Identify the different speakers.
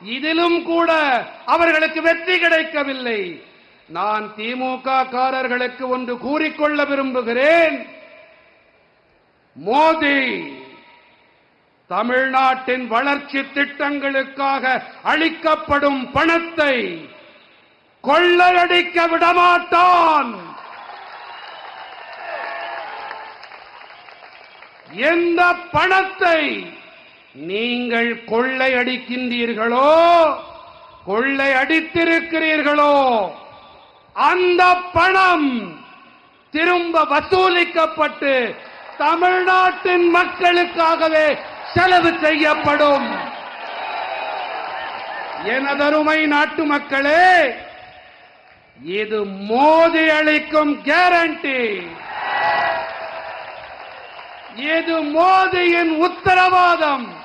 Speaker 1: இதிலும் கூட அவர்களுக்கு வெற்றி கிடைக்கவில்லை. நான் திமுக காரர்களுக்கு ஒன்று கூறிக்கொள்ள விரும்புகிறேன். மோடி தமிழ்நாட்டின் வளர்ச்சி திட்டங்களுக்காக அளிக்கப்படும் பணத்தை கொள்ளையடிக்க விடமாட்டான். எந்த பணத்தை நீங்கள் கொள்ளையடிக்கின்றீர்களோ, கொள்ளையடித்திருக்கிறீர்களோ, அந்த பணம் திரும்ப வசூலிக்கப்பட்டு தமிழ்நாட்டின் மக்களுக்காகவே செலவு செய்யப்படும். எனதருமை நாட்டு மக்களே, இது மோடி அளிக்கும் கேரண்டி. இது மோடியின் உத்தரவாதம்.